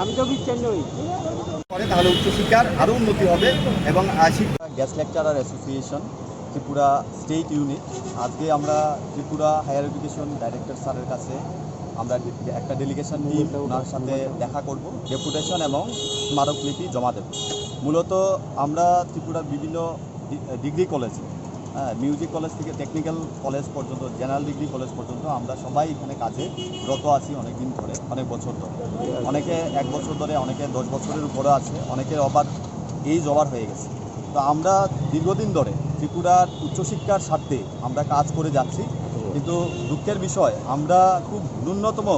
আমি তো বিচ্ছেন্ন হই করে তাহলে উচ্চশিক্ষার আরও উন্নতি হবে এবং guest lecturer association Tripura state unit আজকে আমরা ত্রিপুরা হায়ার এডুকেশন ডাইরেক্টর স্যারের কাছে আমরা একটা ডেলিগেশন টিম ওনার সাথে দেখা করব, ডেপুটেশন এবং স্মারকলিপি জমা দেব। মূলত আমরা ত্রিপুরার বিভিন্ন ডিগ্রি কলেজ, মিউজিক কলেজ থেকে টেকনিক্যাল কলেজ পর্যন্ত, জেনারেল ডিগ্রি কলেজ পর্যন্ত আমরা সবাই এখানে কাজে রত আছি অনেক দিন ধরে, অনেক বছর ধরে। অনেকে 1 বছর ধরে, অনেকে 10 বছরের উপরে আছে, অনেকের এইজ ওভার হয়ে গেছে। তো আমরা দীর্ঘদিন ধরে ত্রিপুরার উচ্চশিক্ষার স্বার্থে আমরা কাজ করে যাচ্ছি, কিন্তু দুঃখের বিষয় আমরা খুব ন্যূনতম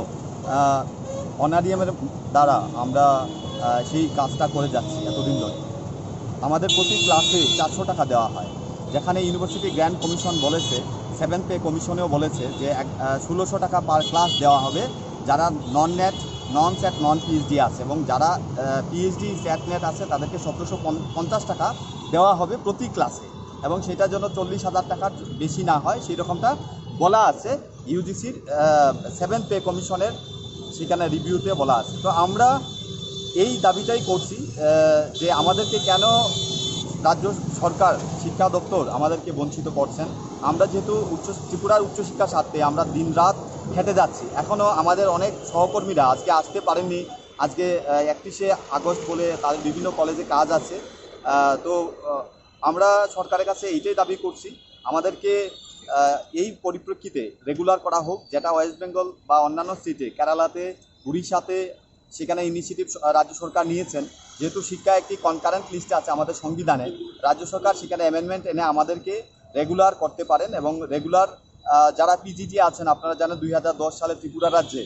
অনারিয়ামের দ্বারা আমরা সেই কাজটা করে যাচ্ছি এতদিন ধরে। আমাদের প্রতি ক্লাসে 400 টাকা দেওয়া হয়, যেখানে ইউনিভার্সিটি গ্র্যান্ড কমিশন বলেছে, 7th পে কমিশনেও বলেছে যে 1600 টাকা পার ক্লাস দেওয়া হবে যারা নন নেট, নন স্যাট, নন পিএইচডি আছে, এবং যারা পিএইচডি স্যাট নেট আছে তাদেরকে 1750 টাকা দেওয়া হবে প্রতি ক্লাসে, এবং সেটা যেন 40,000 টাকার বেশি না হয় সেই রকমটা বলা আছে ইউজিসির 7th পে কমিশনের সেখানে রিভিউতে বলা আছে। তো আমরা এই দাবিটাই করছি যে আমাদেরকে কেন রাজ্য সরকার, শিক্ষা দপ্তর আমাদেরকে বঞ্চিত করছেন। আমরা যেহেতু ত্রিপুরার উচ্চশিক্ষার স্বার্থে আমরা দিন রাত খেটে যাচ্ছি, এখনও আমাদের অনেক সহকর্মীরা আজকে আসতে পারেননি। আজকে 31শে আগস্ট বলে তাদের বিভিন্ন কলেজে কাজ আছে। তো আমরা সরকারের কাছে এইটাই দাবি করছি, আমাদেরকে এই পরিপ্রেক্ষিতে রেগুলার করা হোক, যেটা ওয়েস্ট বেঙ্গল বা অন্যান্য স্টেটে, কেরালাতে, উড়িষ্যাতে সেখানে ইনিশিয়েটিভ রাজ্য সরকার নিয়েছেন। যেহেতু শিক্ষা একটি কনকারেন্ট লিস্টে আছে আমাদের সংবিধানে, রাজ্য সরকার সেখানে অ্যামেন্ডমেন্ট এনে আমাদেরকে রেগুলার করতে পারেন, এবং রেগুলার যারা পিজিটি আছেন, আপনারা জানেন 2010 সালে ত্রিপুরা রাজ্যে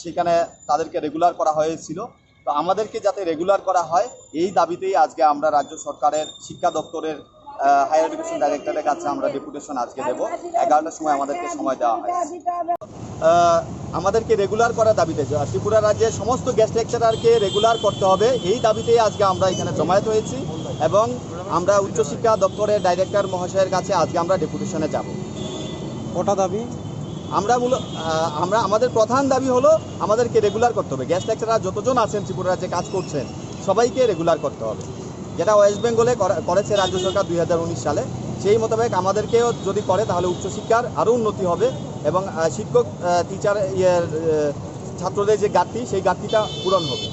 সেখানে তাদেরকে রেগুলার করা হয়েছিল। তো আমাদেরকে যাতে রেগুলার করা হয় এই দাবিতেই আজকে আমরা রাজ্য সরকারের শিক্ষা দপ্তরের হায়ার এডুকেশন ডাইরেক্টরের কাছে আমরা ডেপুটেশন আজকে দেব। 11টার সময় আমাদেরকে সময় দেওয়া হয়। আমাদেরকে রেগুলার করার দাবিতে ত্রিপুরা রাজ্যের সমস্ত গেস্ট লেকচারারকে রেগুলার করতে হবে, এই দাবিতেই আজকে আমরা এখানে জমায়েত হয়েছি, এবং আমরা উচ্চশিক্ষা দপ্তরের ডাইরেক্টর মহাশয়ের কাছে আজকে আমরা ডেপুটেশনে যাব। ওটা দাবি আমরা আমাদের প্রধান দাবি হলো আমাদেরকে রেগুলার করতে হবে। গেস্ট লেকচারার যতজন আছেন ত্রিপুরা রাজ্যে কাজ করছেন সবাইকে রেগুলার করতে হবে, যেটা ওয়েস্ট বেঙ্গলে করেছে রাজ্য সরকার 2019 সালে। সেই মোতাবেক আমাদেরকেও যদি করে তাহলে উচ্চশিক্ষার আরও উন্নতি হবে, এবং শিক্ষক, টিচার, ছাত্রদের যে ঘাটতি সেই ঘাটতিটা পূরণ হবে।